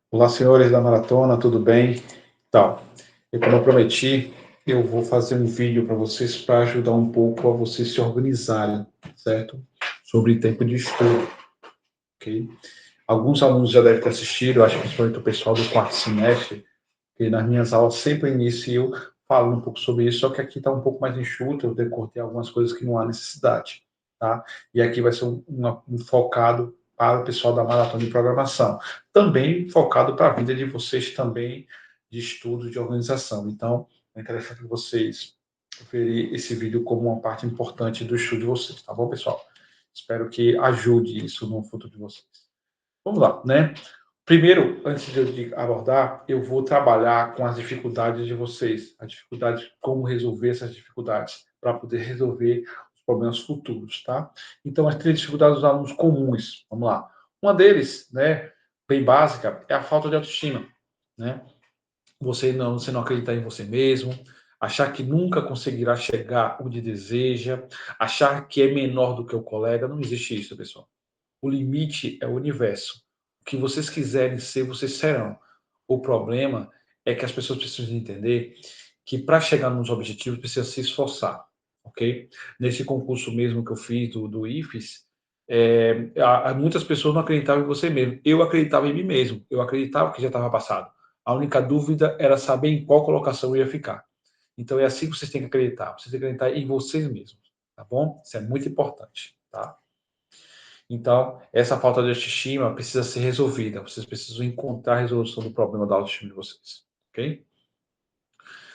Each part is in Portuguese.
Olá, senhores da maratona, tudo bem? Então, como eu prometi, eu vou fazer um vídeo para vocês para ajudar um pouco a vocês se organizarem, certo? Sobre tempo de estudo, ok? Alguns alunos já devem ter assistido, eu acho que principalmente o pessoal do quarto semestre, que nas minhas aulas sempre inicio falando um pouco sobre isso, só que aqui está um pouco mais enxuto, eu decortei algumas coisas que não há necessidade, tá? E aqui vai ser um focado para o pessoal da maratona de programação, também focado para a vida de vocês também de estudo, de organização. Então, é interessante que vocês verem esse vídeo como uma parte importante do estudo de vocês, tá bom, pessoal? Espero que ajude isso no futuro de vocês. Vamos lá, né? Primeiro, antes de eu abordar, eu vou trabalhar com as dificuldades de vocês, as dificuldades, como resolver essas dificuldades, para poder resolver os problemas futuros, tá? Então, as três dificuldades dos alunos comuns, vamos lá. Uma deles, né, bem básica, é a falta de autoestima, né? Você não acreditar em você mesmo, achar que nunca conseguirá chegar onde deseja, achar que é menor do que o colega, não existe isso, pessoal. O limite é o universo. O que vocês quiserem ser, vocês serão. O problema é que as pessoas precisam entender que para chegar nos objetivos precisa se esforçar, ok? Nesse concurso mesmo que eu fiz do IFES, muitas pessoas não acreditavam em você mesmo. Eu acreditava em mim mesmo. Eu acreditava que já estava passado. A única dúvida era saber em qual colocação eu ia ficar. Então é assim que vocês têm que acreditar. Vocês têm que acreditar em vocês mesmos, tá bom? Isso é muito importante, tá? Então, essa falta de autoestima precisa ser resolvida. Vocês precisam encontrar a resolução do problema da autoestima de vocês, ok?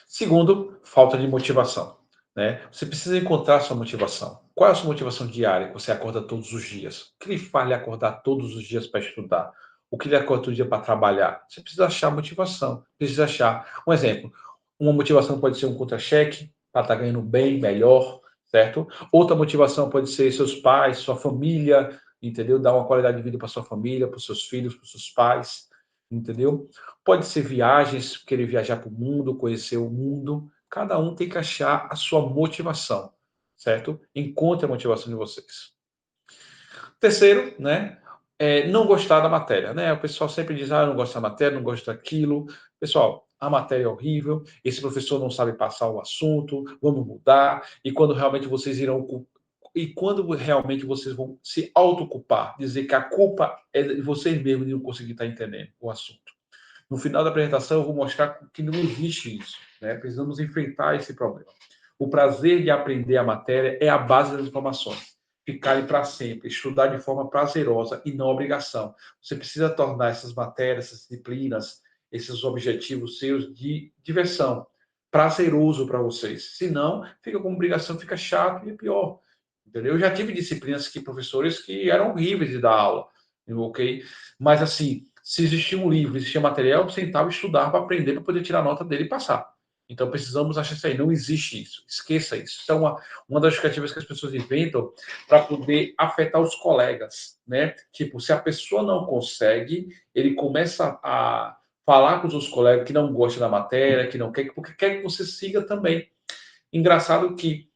Segundo, falta de motivação, né? Você precisa encontrar a sua motivação. Qual é a sua motivação diária que você acorda todos os dias? O que lhe faz lhe acordar todos os dias para estudar? O que lhe acorda todo dia para trabalhar? Você precisa achar motivação. Precisa achar. Um exemplo, uma motivação pode ser um contra-cheque, para estar ganhando bem, melhor, certo? Outra motivação pode ser seus pais, sua família, entendeu? Dar uma qualidade de vida para sua família, para os seus filhos, para os seus pais, entendeu? Pode ser viagens, querer viajar para o mundo, conhecer o mundo. Cada um tem que achar a sua motivação, certo? Encontre a motivação de vocês. Terceiro, né? Não gostar da matéria, né? O pessoal sempre diz, eu não gosto da matéria, não gosto daquilo. Pessoal, a matéria é horrível, esse professor não sabe passar o assunto, vamos mudar. E quando realmente vocês vão se autoculpar, dizer que a culpa é de vocês mesmos de não conseguir estar entendendo o assunto. No final da apresentação, eu vou mostrar que não existe isso, né? Precisamos enfrentar esse problema. O prazer de aprender a matéria é a base das informações. Ficarem para sempre, estudar de forma prazerosa e não obrigação. Você precisa tornar essas matérias, essas disciplinas, esses objetivos seus de diversão, prazeroso para vocês. Senão, fica como obrigação, fica chato e é pior. Entendeu? Eu já tive disciplinas que professores que eram horríveis de dar aula, ok? Mas assim, se existia um livro, existia material, eu sentava e estudava para aprender, para poder tirar a nota dele e passar. Então precisamos achar isso aí. Não existe isso. Esqueça isso. Isso é uma das justificativas que as pessoas inventam para poder afetar os colegas, né? Tipo, se a pessoa não consegue, ele começa a falar com os outros colegas que não gostam da matéria, que não quer, porque quer que você siga também. Engraçado que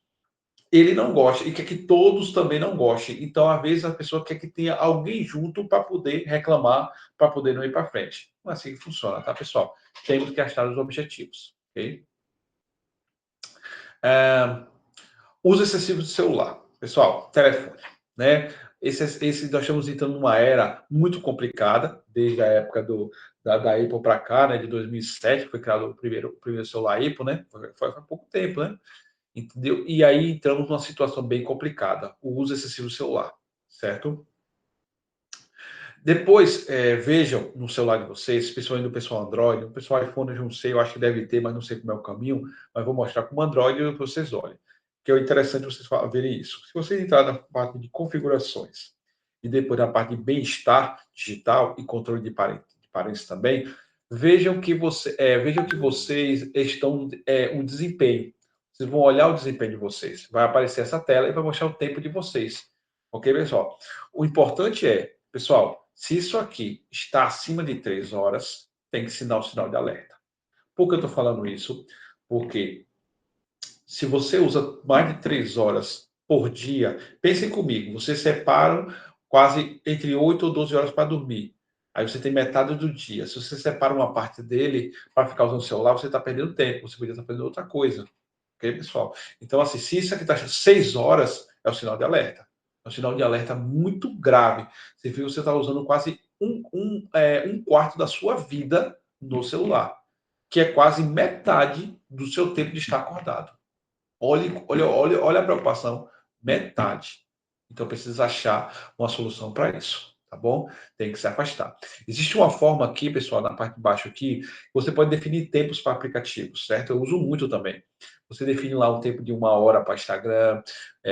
ele não gosta e quer que todos também não gostem. Então, às vezes, a pessoa quer que tenha alguém junto para poder reclamar, para poder não ir para frente. Não é assim que funciona, tá, pessoal? Temos que achar os objetivos, ok? É, uso excessivo do celular. Pessoal, telefone, né? Nós estamos entrando numa era muito complicada, desde a época da Apple para cá, né, de 2007, que foi criado o primeiro celular Apple, né? Foi há pouco tempo, né? Entendeu? E aí entramos numa situação bem complicada, o uso excessivo do celular, certo? Depois, vejam no celular de vocês, principalmente do pessoal Android, o pessoal iPhone eu não sei, eu acho que deve ter, mas não sei como é o caminho, mas vou mostrar como Android para vocês olhem, que é interessante vocês verem isso. Se vocês entrarem na parte de configurações e depois na parte de bem-estar digital e controle de parentes também, vejam que vocês estão um desempenho. Vocês vão olhar o desempenho de vocês. Vai aparecer essa tela e vai mostrar o tempo de vocês. Ok, pessoal? O importante é, pessoal, se isso aqui está acima de 3 horas, tem que sinal o sinal de alerta. Por que eu estou falando isso? Porque se você usa mais de 3 horas por dia, pensem comigo, vocês separam quase entre 8 ou 12 horas para dormir. Aí você tem metade do dia. Se você separa uma parte dele para ficar usando o celular, você está perdendo tempo. Você podia estar fazendo outra coisa. Ok, pessoal? Então, assim, se isso aqui está 6 horas, é o sinal de alerta. É um sinal de alerta muito grave. Você viu, você está usando quase um quarto da sua vida no celular, que é quase metade do seu tempo de estar acordado. Olha a preocupação, metade. Então precisa achar uma solução para isso, tá bom? Tem que se afastar. Existe uma forma aqui, pessoal, na parte de baixo aqui, você pode definir tempos para aplicativos, certo? Eu uso muito também. Você define lá um tempo de 1 hora para Instagram,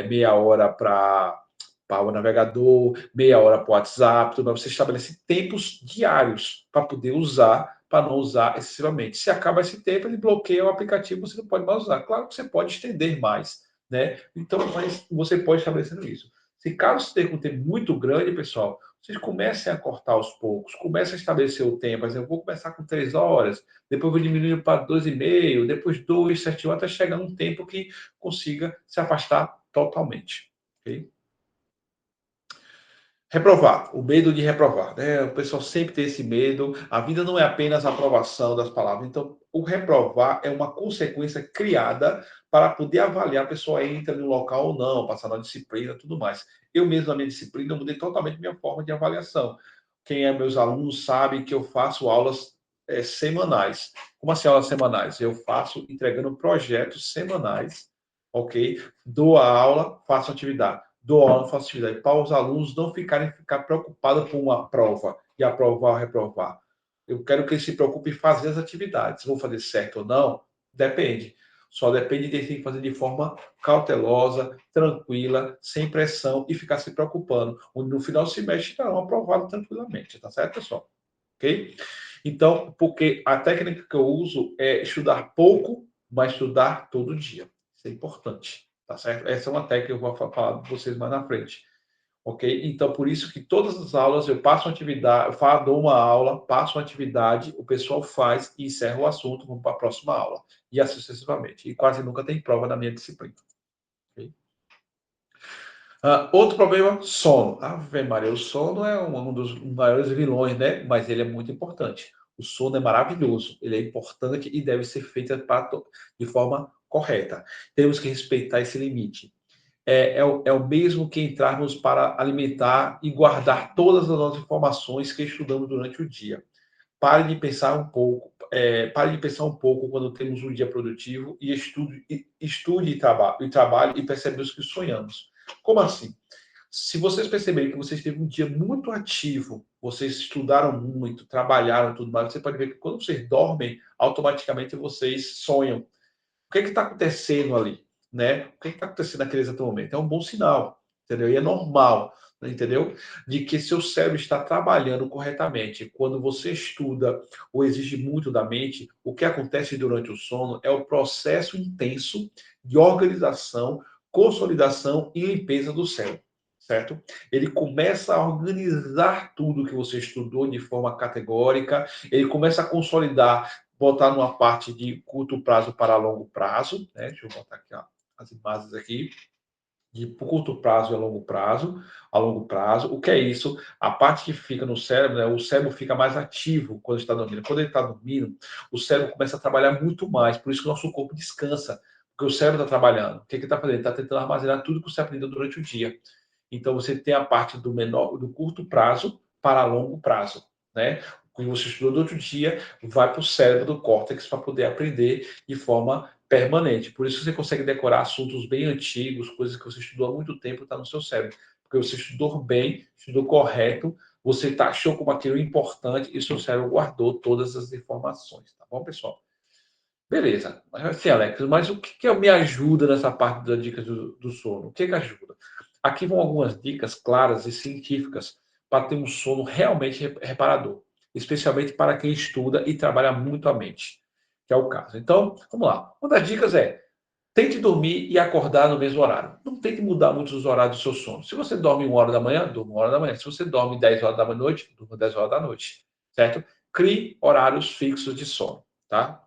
meia hora para o navegador, meia hora para o WhatsApp, tudo mais. Você estabelece tempos diários para poder usar, para não usar excessivamente. Se acaba esse tempo, ele bloqueia o aplicativo, você não pode mais usar. Claro que você pode estender mais, né? Então, mas você pode estabelecer isso. Se caso você tenha um tempo muito grande, pessoal, vocês comecem a cortar aos poucos, comecem a estabelecer o tempo. Por exemplo, eu vou começar com 3 horas, depois vou diminuindo para 2,5, depois 2, certinho, até chegar num tempo que consiga se afastar totalmente. Ok? Reprovar, o medo de reprovar, né? O pessoal sempre tem esse medo. A vida não é apenas a aprovação das palavras. Então, o reprovar é uma consequência criada para poder avaliar a pessoa entra no local ou não, passar na disciplina, tudo mais. Eu mesmo na minha disciplina eu mudei totalmente minha forma de avaliação. Quem é meus alunos sabe que eu faço aulas semanais. Como assim aulas semanais? Eu faço entregando projetos semanais, ok? Dou a aula, faço atividade do aula facilidade, para os alunos não ficar preocupados com uma prova e aprovar ou reprovar. Eu quero que eles se preocupem em fazer as atividades. Vão fazer certo ou não? Depende. Só depende de ter que fazer de forma cautelosa, tranquila, sem pressão e ficar se preocupando. Onde no final do semestre estarão aprovados tranquilamente, tá certo, pessoal? Ok? Então, porque a técnica que eu uso é estudar pouco, mas estudar todo dia. Isso é importante, tá certo? Essa é uma técnica que eu vou falar para vocês mais na frente, ok? Então, por isso que todas as aulas eu passo uma atividade, dou uma aula, passo uma atividade, o pessoal faz e encerra o assunto, vamos para a próxima aula. E assim sucessivamente. E quase nunca tem prova na minha disciplina. Okay? Outro problema, sono. Ave Maria, o sono é um dos maiores vilões, né? Mas ele é muito importante. O sono é maravilhoso, ele é importante e deve ser feito de forma correta. Temos que respeitar esse limite. É o mesmo que entrarmos para alimentar e guardar todas as nossas informações que estudamos durante o dia. Pare de pensar um pouco, pare de pensar um pouco quando temos um dia produtivo e estude e trabalhe e percebemos que sonhamos. Como assim? Se vocês perceberem que vocês teve um dia muito ativo, vocês estudaram muito, trabalharam tudo mais, você pode ver que quando vocês dormem, automaticamente vocês sonham. O que está acontecendo ali? Né? O que está acontecendo naquele exato momento? É um bom sinal, entendeu? E é normal, entendeu? De que seu cérebro está trabalhando corretamente. Quando você estuda ou exige muito da mente, o que acontece durante o sono é o processo intenso de organização, consolidação e limpeza do cérebro. Certo? Ele começa a organizar tudo que você estudou de forma categórica, ele começa a consolidar, botar numa parte de curto prazo para longo prazo, né? Deixa eu botar aqui ó, as imagens aqui, de curto prazo e a longo prazo. O que é isso? A parte que fica no cérebro, né? O cérebro fica mais ativo quando está dormindo. Quando ele está dormindo, o cérebro começa a trabalhar muito mais, por isso que o nosso corpo descansa, porque o cérebro está trabalhando. O que ele está fazendo? Ele está tentando armazenar tudo que você aprendeu durante o dia. Então você tem a parte do curto prazo para longo prazo, né? O que você estudou do outro dia vai para o cérebro do córtex para poder aprender de forma permanente. Por isso você consegue decorar assuntos bem antigos, coisas que você estudou há muito tempo, está no seu cérebro. Porque você estudou bem, estudou correto, você achou como aquilo importante e seu cérebro guardou todas as informações, tá bom, pessoal? Beleza. Mas assim, Alex, mas o que me ajuda nessa parte das dicas do sono? O que ajuda? Aqui vão algumas dicas claras e científicas para ter um sono realmente reparador, especialmente para quem estuda e trabalha muito a mente, que é o caso. Então, vamos lá. Uma das dicas é tente dormir e acordar no mesmo horário. Não tente mudar muito os horários do seu sono. Se você dorme 1 hora da manhã, durma 1 hora da manhã. Se você dorme 10 horas da noite, durma 10 horas da noite. Certo? Crie horários fixos de sono. Tá?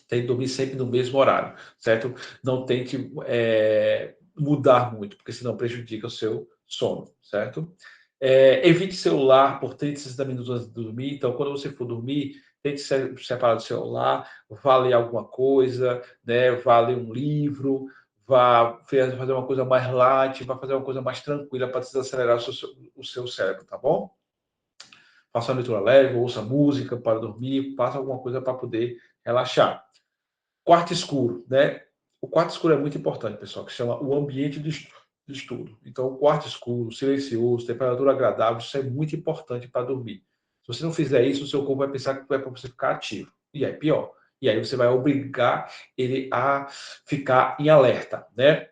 Tente dormir sempre no mesmo horário, certo? Não tente mudar muito, porque senão prejudica o seu sono, certo? Evite celular por 30, 60 minutos antes de dormir. Então, quando você for dormir, tente separar do celular, vá ler alguma coisa, né? Vá ler um livro, vá fazer uma coisa mais light, vá fazer uma coisa mais tranquila para desacelerar o seu cérebro, tá bom? Faça uma leitura leve, ouça música para dormir, faça alguma coisa para poder relaxar. Quarto escuro, né? O quarto escuro é muito importante, pessoal, que chama o ambiente de estudo. Então, o quarto escuro, silencioso, temperatura agradável, isso é muito importante para dormir. Se você não fizer isso, o seu corpo vai pensar que é para você ficar ativo. E aí, pior. E aí você vai obrigar ele a ficar em alerta, né?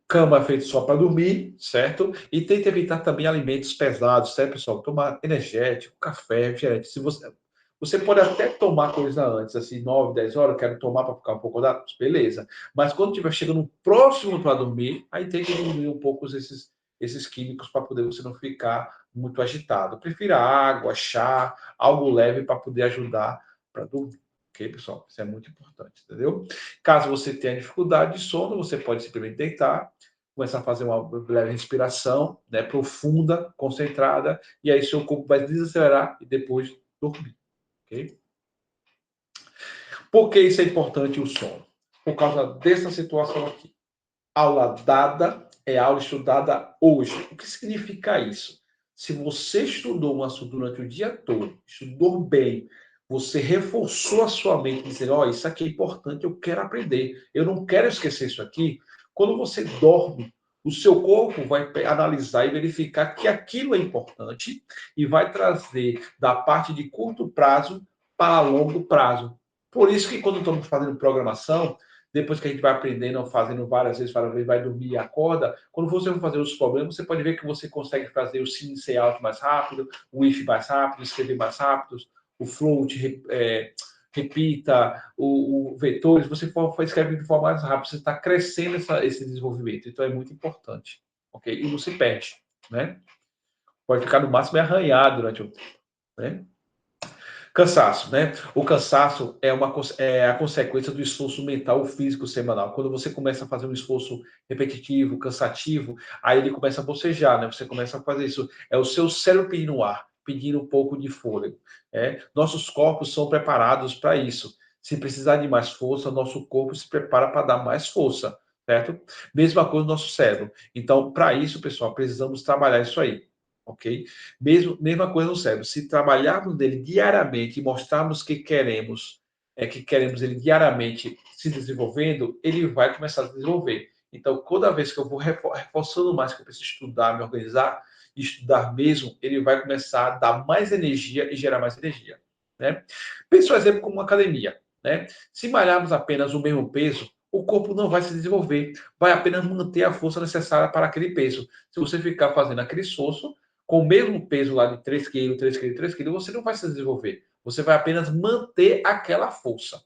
Cama é feito só para dormir, certo? E tente evitar também alimentos pesados, certo, pessoal? Tomar energético, café, refrigerante. Se você pode até tomar coisa antes, assim, 9, 10 horas, eu quero tomar para ficar um pouco da. Beleza. Mas quando estiver chegando próximo para dormir, aí tem que diminuir um pouco esses químicos para poder você não ficar muito agitado. Prefira água, chá, algo leve para poder ajudar para dormir. Ok, pessoal? Isso é muito importante, entendeu? Caso você tenha dificuldade de sono, você pode simplesmente deitar, começar a fazer uma leve respiração, né, profunda, concentrada, e aí seu corpo vai desacelerar e depois dormir, ok? Por que isso é importante o sono? Por causa dessa situação aqui. Aula dada é aula estudada hoje. O que significa isso? Se você estudou um assunto durante o dia todo, estudou bem, você reforçou a sua mente dizendo, ó, isso aqui é importante, eu quero aprender, eu não quero esquecer isso aqui. Quando você dorme, o seu corpo vai analisar e verificar que aquilo é importante e vai trazer da parte de curto prazo para longo prazo. Por isso que quando estamos fazendo programação, depois que a gente vai aprendendo, fazendo várias vezes, vai dormir e acorda, quando você for fazer os problemas, você pode ver que você consegue fazer o sim say out mais rápido, o if mais rápido, escrever mais rápido, o float, repita, o vetores, você escreve de forma mais rápida, você está crescendo esse desenvolvimento, então é muito importante, ok? E não se perde, né? Pode ficar no máximo arranhado durante o tempo, né? Cansaço, né? O cansaço é a consequência do esforço mental ou físico semanal. Quando você começa a fazer um esforço repetitivo, cansativo, aí ele começa a bocejar, né? Você começa a fazer isso. É o seu cérebro pedindo ar, pedindo um pouco de fôlego. Nossos corpos são preparados para isso. Se precisar de mais força, nosso corpo se prepara para dar mais força, certo? Mesma coisa no nosso cérebro. Então, para isso, pessoal, precisamos trabalhar isso aí, ok? Mesma coisa no cérebro. Se trabalharmos nele diariamente e mostrarmos que queremos ele diariamente se desenvolvendo, ele vai começar a se desenvolver. Então, toda vez que eu vou reforçando mais que eu preciso estudar, me organizar, estudar mesmo, ele vai começar a dar mais energia e gerar mais energia, né? Pense, por exemplo, como uma academia, né? Se malharmos apenas o mesmo peso, o corpo não vai se desenvolver, vai apenas manter a força necessária para aquele peso. Se você ficar fazendo aquele esforço, com o mesmo peso lá de 3 quilos, 3 quilos, 3 quilos, você não vai se desenvolver. Você vai apenas manter aquela força.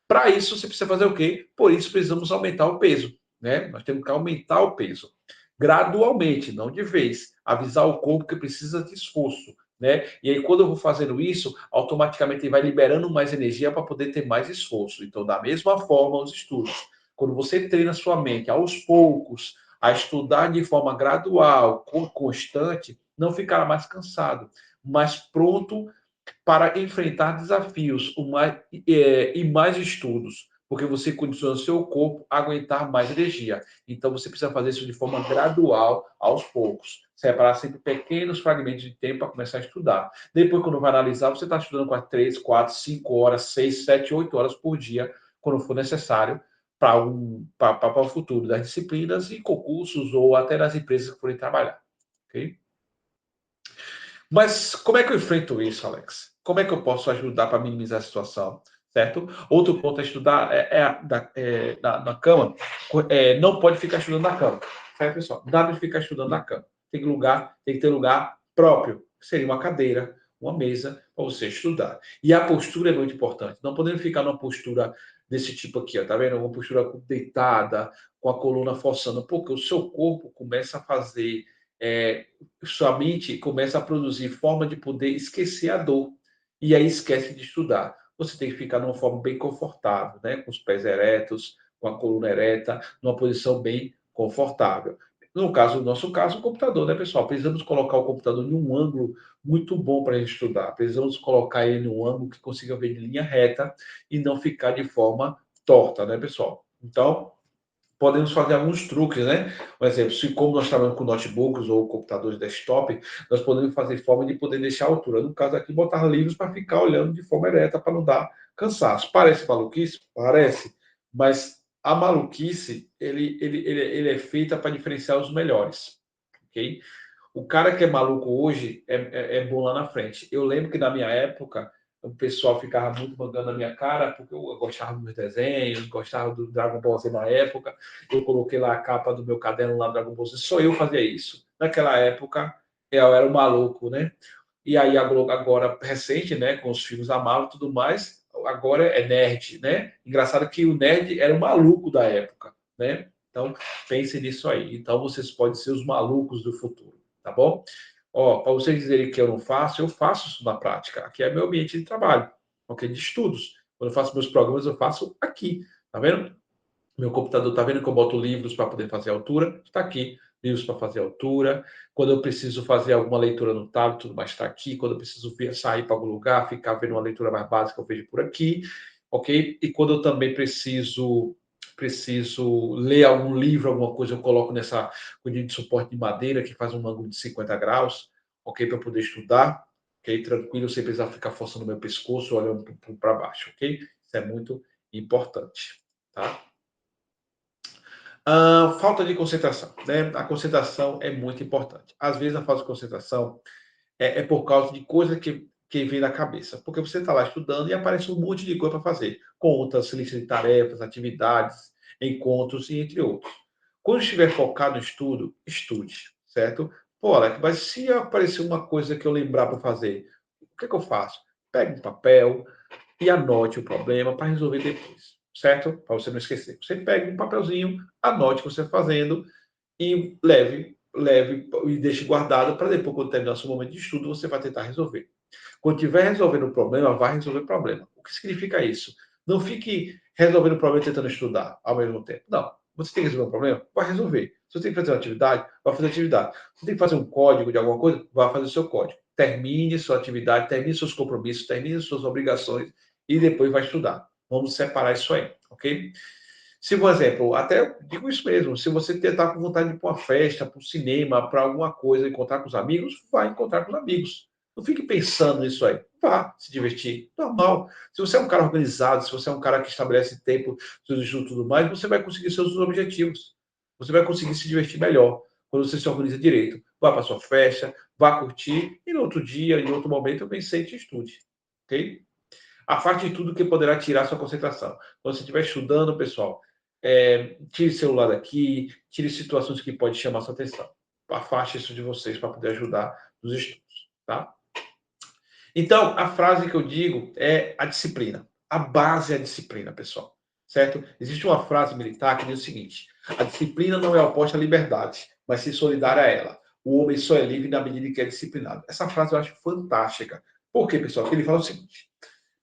Para isso, você precisa fazer o quê? Por isso, precisamos aumentar o peso, né? Nós temos que aumentar o peso. Gradualmente, não de vez. Avisar o corpo que precisa de esforço, né? E aí, quando eu vou fazendo isso, automaticamente ele vai liberando mais energia para poder ter mais esforço. Então, da mesma forma, os estudos. Quando você treina sua mente aos poucos, a estudar de forma gradual, constante, não ficará mais cansado, mas pronto para enfrentar desafios e mais estudos, porque você condiciona o seu corpo a aguentar mais energia. Então, você precisa fazer isso de forma gradual, aos poucos. Separar sempre pequenos fragmentos de tempo para começar a estudar. Depois, quando vai analisar, você está estudando com 3, 4, 5 horas, 6, 7, 8 horas por dia, quando for necessário, para o futuro das disciplinas e concursos ou até nas empresas que forem trabalhar. Ok? Mas como é que eu enfrento isso, Alex? Como é que eu posso ajudar para minimizar a situação? Certo? Outro ponto é estudar na cama. Não pode ficar estudando na cama. Certo, pessoal? Nada de ficar estudando na cama. Tem que ter lugar próprio. Seria uma cadeira, uma mesa para você estudar. E a postura é muito importante. Não podemos ficar numa postura desse tipo aqui, ó, tá vendo? Uma postura deitada, com a coluna forçando, porque o seu corpo começa a fazer sua mente começa a produzir forma de poder esquecer a dor. E aí esquece de estudar. Você tem que ficar numa forma bem confortável, né? Com os pés eretos, com a coluna ereta, numa posição bem confortável. No caso, no nosso caso, o computador, né, pessoal? Precisamos colocar o computador em um ângulo muito bom para a gente estudar. Precisamos colocar ele em um ângulo que consiga ver de linha reta e não ficar de forma torta, né, pessoal? Então, podemos fazer alguns truques, né? Por exemplo, se como nós trabalhamos com notebooks ou computadores desktop, nós podemos fazer forma de poder deixar a altura. No caso aqui, botar livros para ficar olhando de forma ereta para não dar cansaço. Parece maluquice? Parece. Mas a maluquice, ele é feita para diferenciar os melhores, ok? O cara que é maluco hoje é bom lá na frente. Eu lembro que na minha época, o pessoal ficava muito mandando na minha cara, porque eu gostava dos meus desenhos, gostava do Dragon Ball Z na época. Eu coloquei lá a capa do meu caderno lá do Dragon Ball Z, só eu fazia isso. Naquela época, eu era um maluco, né? E aí agora recente, né, com os filmes da Marvel e tudo mais, agora é nerd, né? Engraçado que o nerd era o maluco da época, né? Então, pense nisso aí. Então, vocês podem ser os malucos do futuro, tá bom? Ó, para vocês dizerem que eu não faço, eu faço isso na prática. Aqui é meu ambiente de trabalho, ok? De estudos. Quando eu faço meus programas, eu faço aqui, tá vendo? Meu computador, tá vendo que eu boto livros para poder fazer altura? Está aqui, livros para fazer altura. Quando eu preciso fazer alguma leitura no tablet, tudo mais está aqui. Quando eu preciso sair para algum lugar, ficar vendo uma leitura mais básica, eu vejo por aqui, ok? E quando eu também preciso ler algum livro, alguma coisa, eu coloco nessa colher de suporte de madeira que faz um ângulo de 50 graus, ok? Para eu poder estudar, ok? Tranquilo, sem precisar ficar forçando meu pescoço, olhando para baixo, ok? Isso é muito importante, tá? Falta de concentração, né? A concentração é muito importante. Às vezes a falta de concentração é por causa de coisa que vem na cabeça, porque você está lá estudando e aparece um monte de coisa para fazer, contas, lista de tarefas, atividades, encontros e entre outros. Quando estiver focado no estudo, estude, certo? Pô, Alex, mas se aparecer uma coisa que eu lembrar para fazer, o que, que eu faço? Pegue um papel, e anote o problema para resolver depois, certo? Para você não esquecer. Você pega um papelzinho, anote o que você está fazendo e leve e deixe guardado para depois, quando terminar o seu momento de estudo, você vai tentar resolver. Quando estiver resolvendo o problema, vai resolver o problema. O que significa isso? Não fique resolvendo o problema e tentando estudar ao mesmo tempo. Não. Você tem que resolver um problema? Vai resolver. Se você tem que fazer uma atividade, vai fazer atividade. Se você tem que fazer um código de alguma coisa, vai fazer o seu código. Termine sua atividade, termine seus compromissos, termine suas obrigações e depois vai estudar. Vamos separar isso aí, ok? Se, por exemplo, até digo isso mesmo, se você tentar com vontade de ir para uma festa, para um cinema, para alguma coisa, encontrar com os amigos, vai encontrar com os amigos. Não fique pensando nisso aí. Vá se divertir. Normal. Se você é um cara organizado, se você é um cara que estabelece tempo, seus estudos e tudo mais, você vai conseguir seus objetivos. Você vai conseguir se divertir melhor quando você se organiza direito. Vá para sua festa, vá curtir, e no outro dia, em outro momento, eu pensei que estude. Ok? Afaste de tudo que poderá tirar sua concentração. Quando você estiver estudando, pessoal, tire o celular daqui, tire situações que podem chamar sua atenção. Afaste isso de vocês para poder ajudar nos estudos, tá? Então, a frase que eu digo é a disciplina. A base é a disciplina, pessoal. Certo? Existe uma frase militar que diz o seguinte: a disciplina não é oposta à liberdade, mas se solidária a ela. O homem só é livre na medida em que é disciplinado. Essa frase eu acho fantástica. Por quê, pessoal? Porque ele fala o seguinte: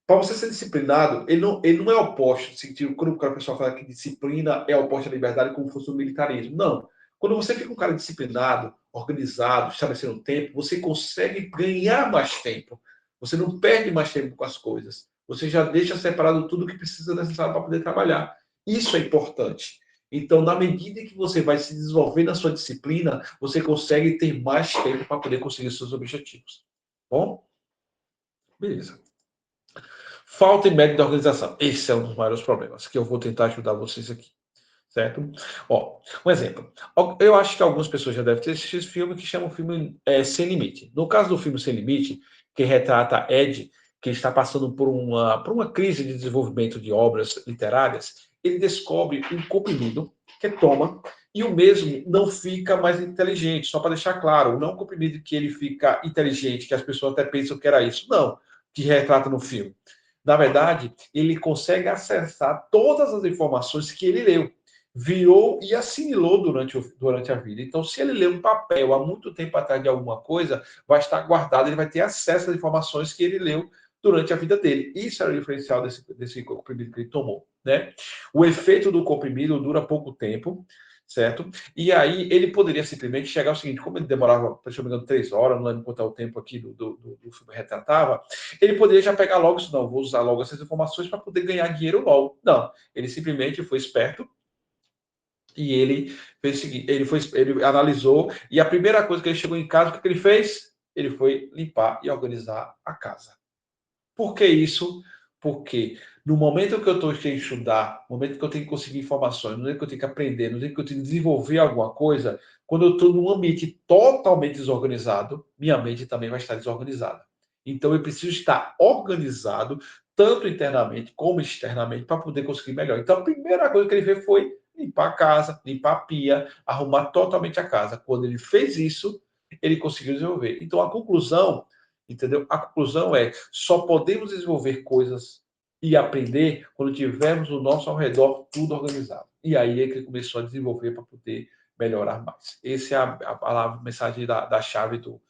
para você ser disciplinado, ele não é oposto, no sentido, quando o pessoal fala que disciplina é oposta à liberdade, como fosse o militarismo. Não. Quando você fica um cara disciplinado, organizado, estabelecendo um tempo, você consegue ganhar mais tempo. Você não perde mais tempo com as coisas. Você já deixa separado tudo que precisa necessário para poder trabalhar. Isso é importante. Então, na medida que você vai se desenvolver na sua disciplina, você consegue ter mais tempo para poder conseguir seus objetivos. Bom? Beleza. Falta e método de organização. Esse é um dos maiores problemas que eu vou tentar ajudar vocês aqui, certo? Ó, um exemplo. Eu acho que algumas pessoas já devem ter assistido esse filme que chama o filme Sem Limite. No caso do filme Sem Limite, que retrata Ed, que está passando por uma crise de desenvolvimento de obras literárias, ele descobre um comprimido que toma e o mesmo não fica mais inteligente. Só para deixar claro, não é um comprimido que ele fica inteligente, que as pessoas até pensam que era isso. Não, que retrata no filme. Na verdade, ele consegue acessar todas as informações que ele leu, virou e assimilou durante a vida. Então, se ele lê um papel há muito tempo atrás de alguma coisa, vai estar guardado, ele vai ter acesso às informações que ele leu durante a vida dele. Isso era o diferencial desse comprimido que ele tomou. Né? O efeito do comprimido dura pouco tempo, certo? E aí ele poderia simplesmente chegar ao seguinte, como ele demorava, se não me engano, 3 horas, não lembro quanto é o tempo aqui do filme retratava, ele poderia já pegar logo isso, não, vou usar logo essas informações para poder ganhar dinheiro logo. Não, ele simplesmente foi esperto e ele fez o seguinte, ele analisou, e a primeira coisa que ele chegou em casa, o que ele fez? Ele foi limpar e organizar a casa. Por que isso? Porque no momento que eu estou sem estudar, no momento que eu tenho que conseguir informações, no momento que eu tenho que aprender, no momento que eu tenho que desenvolver alguma coisa, quando eu estou num ambiente totalmente desorganizado, minha mente também vai estar desorganizada. Então eu preciso estar organizado, tanto internamente como externamente, para poder conseguir melhor. Então a primeira coisa que ele fez foi limpar a casa, limpar a pia, arrumar totalmente a casa. Quando ele fez isso, ele conseguiu desenvolver. Então a conclusão, entendeu? A conclusão é: só podemos desenvolver coisas e aprender quando tivermos o nosso ao redor tudo organizado. E aí é que ele começou a desenvolver para poder melhorar mais. Essa é a palavra, a mensagem da chave do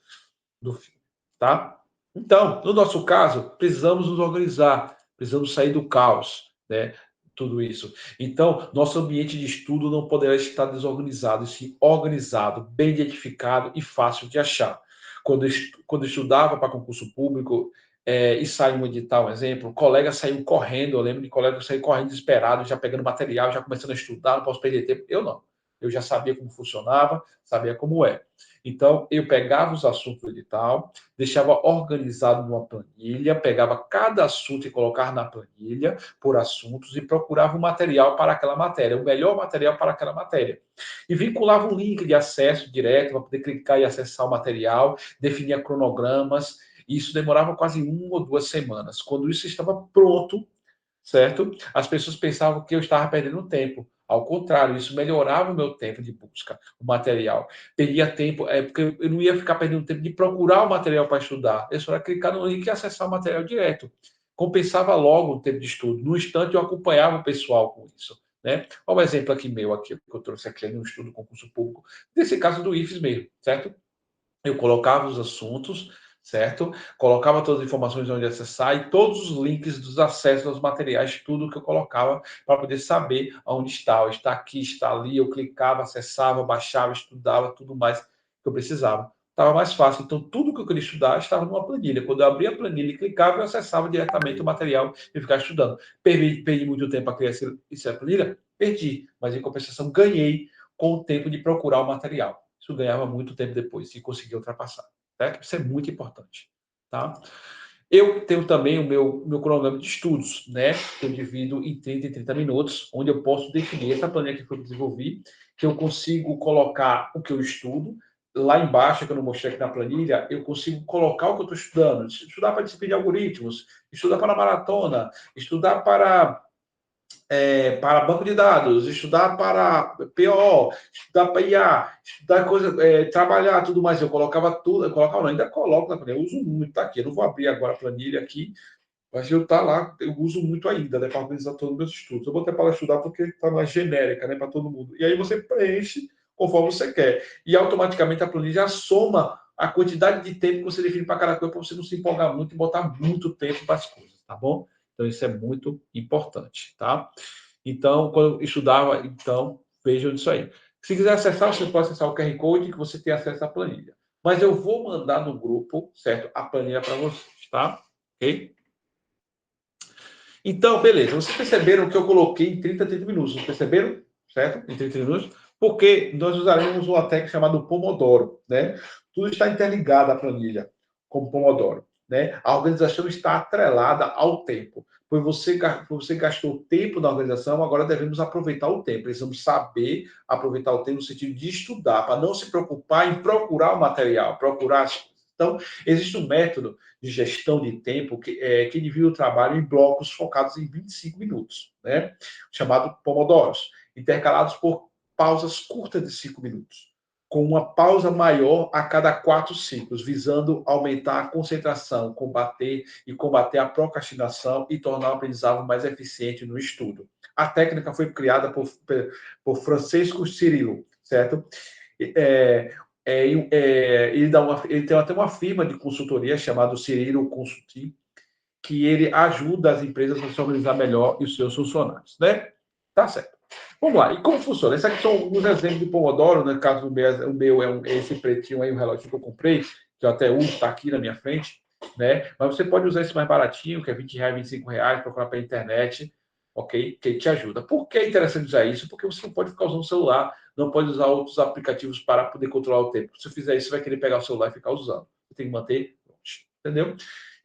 filme, tá? Então, no nosso caso, precisamos nos organizar, precisamos sair do caos, né? Tudo isso. Então, nosso ambiente de estudo não poderá estar desorganizado, e sim organizado, bem identificado e fácil de achar. Quando eu estudava para concurso público, e saiu um edital, um exemplo, o colega saiu correndo, eu lembro de colega que saiu correndo desesperado, já pegando material, já começando a estudar, não posso perder tempo. Eu não. Eu já sabia como funcionava, sabia como é. Então, eu pegava os assuntos do edital, deixava organizado numa planilha, pegava cada assunto e colocava na planilha por assuntos e procurava um material para aquela matéria, o melhor material para aquela matéria. E vinculava um link de acesso direto para poder clicar e acessar o material, definia cronogramas. E isso demorava quase 1 ou 2 semanas. Quando isso estava pronto, certo? As pessoas pensavam que eu estava perdendo tempo. Ao contrário, isso melhorava o meu tempo de busca, o material. Perdia tempo, porque eu não ia ficar perdendo tempo de procurar o material para estudar. Eu só ia clicar no link e acessar o material direto. Compensava logo o tempo de estudo. No instante, eu acompanhava o pessoal com isso. Né? Olha um exemplo aqui meu, aqui, que eu trouxe aqui no estudo do concurso público, desse caso do IFES mesmo, certo? Eu colocava os assuntos, certo? Colocava todas as informações onde acessar e todos os links dos acessos aos materiais, tudo que eu colocava para poder saber onde está. Está aqui, está ali. Eu clicava, acessava, baixava, estudava, tudo mais que eu precisava. Estava mais fácil. Então, tudo que eu queria estudar estava numa planilha. Quando eu abria a planilha e clicava, eu acessava diretamente o material e ficava estudando. Perdi muito tempo para criar essa planilha? Perdi. Mas, em compensação, ganhei com o tempo de procurar o material. Isso ganhava muito tempo depois e conseguia ultrapassar. Certo? Isso é muito importante. Tá? Eu tenho também o meu cronograma de estudos, né? Que eu divido em 30 e 30 minutos, onde eu posso definir essa planilha que eu desenvolvi, que eu consigo colocar o que eu estudo. Lá embaixo, que eu não mostrei aqui na planilha, eu consigo colocar o que eu estou estudando. Estudar para disciplina de algoritmos, estudar para maratona, estudar para banco de dados, estudar para PO, estudar para IA, estudar coisa, trabalhar tudo mais. Eu colocava tudo, eu colocava, não, ainda coloco na planilha, eu uso muito, tá aqui. Eu não vou abrir agora a planilha aqui, mas eu tá lá, eu uso muito ainda, né, para organizar todos os meus estudos. Eu botei para estudar porque está mais genérica, né, para todo mundo. E aí você preenche conforme você quer. E automaticamente a planilha soma a quantidade de tempo que você define para cada coisa, para você não se empolgar muito e botar muito tempo para as coisas, tá bom? Então, isso é muito importante, tá? Então, quando eu estudava, então, vejam isso aí. Se quiser acessar, você pode acessar o QR Code que você tem acesso à planilha. Mas eu vou mandar no grupo, certo? A planilha para vocês, tá? Ok? Então, beleza. Vocês perceberam que eu coloquei em 30 minutos. Vocês perceberam? Certo? Em 30 minutos. Porque nós usaremos uma técnica chamada Pomodoro, né? Tudo está interligado à planilha, como Pomodoro, né? A organização está atrelada ao tempo. Pois você gastou tempo na organização, agora devemos aproveitar o tempo. Precisamos saber aproveitar o tempo no sentido de estudar, para não se preocupar em procurar o material, procurar as coisas. Então, existe um método de gestão de tempo que divide o trabalho em blocos focados em 25 minutos, né? Chamado Pomodoros, intercalados por pausas curtas de 5 minutos, com uma pausa maior a cada 4 ciclos, visando aumentar a concentração, combater a procrastinação e tornar o aprendizado mais eficiente no estudo. A técnica foi criada por Francisco Cirilo, certo? É, ele tem até uma firma de consultoria chamada Cirilo Consulting, que ele ajuda as empresas a se organizar melhor e os seus funcionários, né? Tá certo. Vamos lá, e como funciona? Esses aqui são alguns exemplos de Pomodoro, no caso do meu, o meu é esse pretinho aí, o relógio que eu comprei, que eu até uso, está aqui na minha frente, né? Mas você pode usar esse mais baratinho, que é R$ 20, R$ 25, procurar pela internet, ok? Que te ajuda. Por que é interessante usar isso? Porque você não pode ficar usando o celular, não pode usar outros aplicativos para poder controlar o tempo. Se você fizer isso, você vai querer pegar o celular e ficar usando. Você tem que manter longe, entendeu?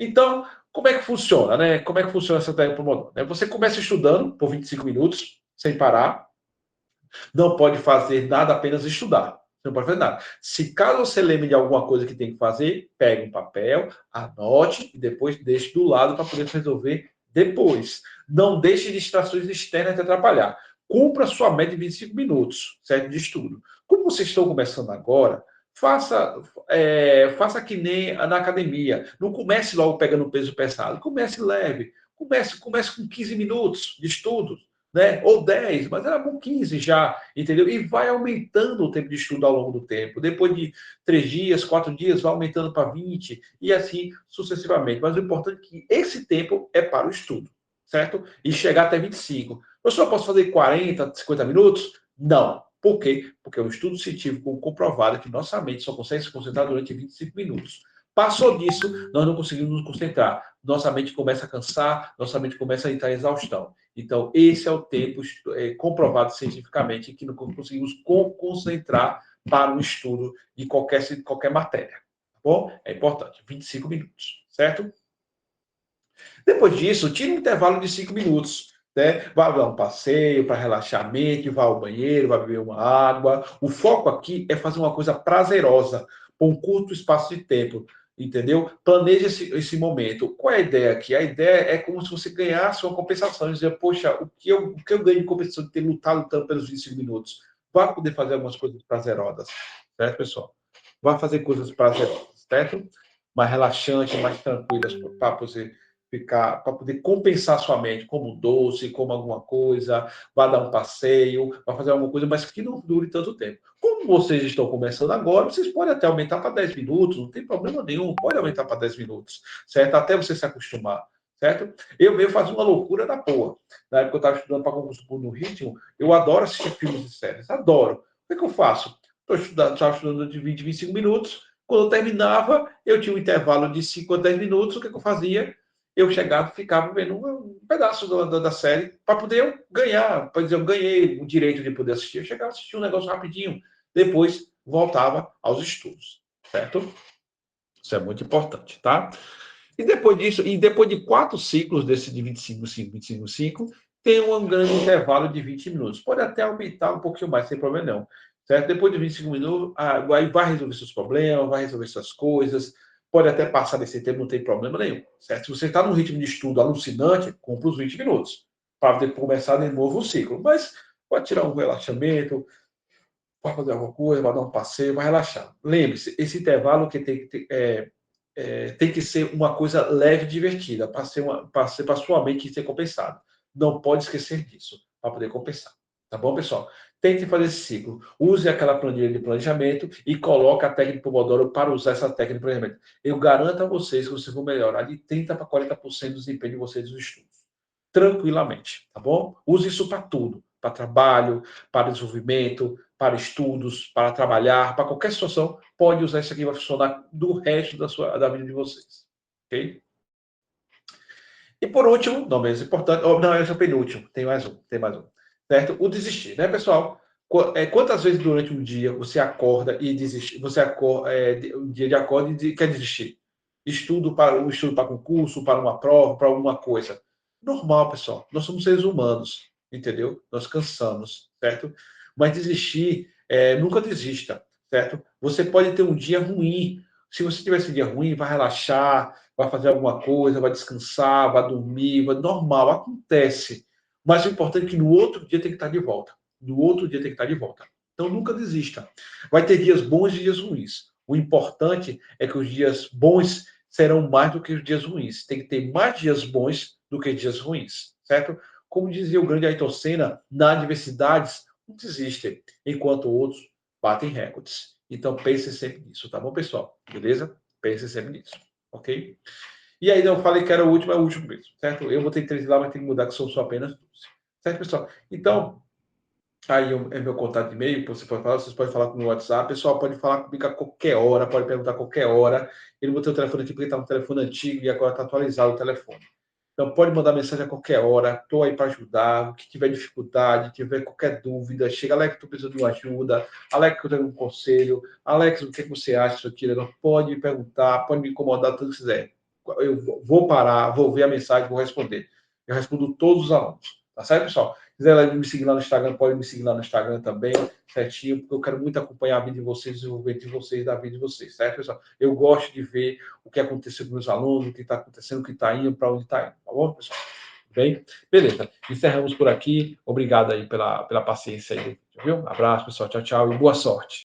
Então, como é que funciona, né? Como é que funciona essa técnica Pomodoro? Você começa estudando por 25 minutos, sem parar, não pode fazer nada, apenas estudar. Você não pode fazer nada. Se caso você lembre de alguma coisa que tem que fazer, pegue um papel, anote e depois deixe do lado para poder resolver depois. Não deixe distrações externas te atrapalhar. Cumpra sua meta de 25 minutos, certo? De estudo. Como vocês estão começando agora, faça que nem na academia. Não comece logo pegando peso pesado. Comece leve. Comece com 15 minutos de estudo, né? Ou 10, mas era bom 15 já, entendeu? E vai aumentando o tempo de estudo ao longo do tempo. Depois de 3 dias, 4 dias, vai aumentando para 20 e assim sucessivamente. Mas o importante é que esse tempo é para o estudo, certo? E chegar até 25. Eu só posso fazer 40, 50 minutos? Não. Por quê? Porque é um estudo científico comprovado que nossa mente só consegue se concentrar durante 25 minutos. Passou disso, nós não conseguimos nos concentrar. Nossa mente começa a cansar, nossa mente começa a entrar em exaustão. Então, esse é o tempo comprovado cientificamente que não conseguimos concentrar para o estudo de qualquer matéria. Tá bom? É importante. 25 minutos, certo? Depois disso, tire um intervalo de 5 minutos. Né? Vá dar um passeio para relaxar a mente, vá ao banheiro, vá beber uma água. O foco aqui é fazer uma coisa prazerosa, por um curto espaço de tempo. Entendeu? Planeje esse momento. Qual é a ideia aqui? A ideia é como se você ganhasse uma compensação. Dizer, poxa, o que eu ganho de compensação de ter lutado tanto pelos 25 minutos? Vá poder fazer algumas coisas prazerosas. Certo, pessoal? Vá fazer coisas prazerosas, certo? Mais relaxantes, mais tranquilas, para você ficar, para poder compensar sua mente, como doce, como alguma coisa, vá dar um passeio, vá fazer alguma coisa, mas que não dure tanto tempo. Como vocês estão começando agora, vocês podem até aumentar para 10 minutos, não tem problema nenhum, pode aumentar para 10 minutos, certo? Até você se acostumar, certo? Eu mesmo fazia uma loucura da porra. Na época que eu estava estudando para concurso público no ritmo, eu adoro assistir filmes e séries, adoro. O que eu faço? Estava estudando de 20, 25 minutos, quando eu terminava, eu tinha um intervalo de 5 a 10 minutos, o que eu fazia? Eu chegava e ficava vendo um pedaço da série para poder eu ganhar, para dizer, eu ganhei o direito de poder assistir. Eu chegava a assistir um negócio rapidinho, depois voltava aos estudos, certo? Isso é muito importante, tá? E depois disso, e depois de 4 ciclos desse de 25, 5, 25, 5, tem um grande intervalo de 20 minutos. Pode até aumentar um pouquinho mais, sem problema não. Certo? Depois de 25 minutos, aí vai resolver seus problemas, vai resolver suas coisas, pode até passar desse tempo, não tem problema nenhum. Certo? Se você está num ritmo de estudo alucinante, cumpra os 20 minutos, para começar de novo o ciclo. Mas pode tirar um relaxamento, vai fazer alguma coisa, vai dar um passeio, vai relaxar. Lembre-se, esse intervalo que tem que ser uma coisa leve e divertida, para sua mente ser compensada. Não pode esquecer disso, para poder compensar. Tá bom, pessoal? Tente fazer esse ciclo. Use aquela planilha de planejamento e coloque a técnica Pomodoro para usar essa técnica de planejamento. Eu garanto a vocês que vocês vão melhorar de 30% para 40% do desempenho de vocês nos estudos. Tranquilamente, tá bom? Use isso para tudo. Para trabalho, para desenvolvimento, para estudos, para trabalhar, para qualquer situação, pode usar isso aqui, vai funcionar do resto da vida de vocês. Ok? E por último, não menos importante, não, esse é o penúltimo, tem mais um. Certo? O desistir, né, pessoal? Quantas vezes durante um dia você acorda e desiste, um dia de acorda e quer desistir? Estudo para concurso, para uma prova, para alguma coisa. Normal, pessoal. Nós somos seres humanos, entendeu? Nós cansamos, certo? Mas desistir, nunca desista, certo? Você pode ter um dia ruim. Se você tiver esse dia ruim, vai relaxar, vai fazer alguma coisa, vai descansar, vai dormir, normal, acontece. Mas o importante é que no outro dia tem que estar de volta. No outro dia tem que estar de volta. Então nunca desista. Vai ter dias bons e dias ruins. O importante é que os dias bons serão mais do que os dias ruins. Tem que ter mais dias bons do que dias ruins, certo? Como dizia o grande Ayrton Senna, nas adversidades, não desistem, enquanto outros batem recordes. Então pense sempre nisso, tá bom, pessoal? Beleza? Pense sempre nisso, ok? E aí, não falei que era o último, é o último mesmo, certo? Eu vou ter 13 lá, mas tem que mudar, que são só apenas 12. Certo, pessoal? Então, Aí é meu contato de e-mail, você pode falar, vocês podem falar com o meu WhatsApp, pessoal pode falar comigo a qualquer hora, pode perguntar a qualquer hora. Ele botou o telefone aqui porque está um telefone antigo e agora está atualizado o telefone. Então pode mandar mensagem a qualquer hora, estou aí para ajudar, o que tiver dificuldade, tiver qualquer dúvida, chega, Alex, estou precisando de uma ajuda, Alex, eu tenho um conselho, Alex, o que você acha disso aqui? Não pode me perguntar, pode me incomodar, tudo que quiser. Eu vou parar, vou ver a mensagem, vou responder. Eu respondo todos os alunos, tá certo, pessoal? Se quiser me seguir lá no Instagram, pode me seguir lá no Instagram também, certinho, porque eu quero muito acompanhar a vida de vocês, o desenvolvimento de vocês, da vida de vocês, certo, pessoal? Eu gosto de ver o que aconteceu com meus alunos, o que está acontecendo, o que está indo, para onde está indo, tá bom, pessoal? Bem? Beleza. Encerramos por aqui. Obrigado aí pela paciência aí, viu? Abraço, pessoal. Tchau, tchau e boa sorte.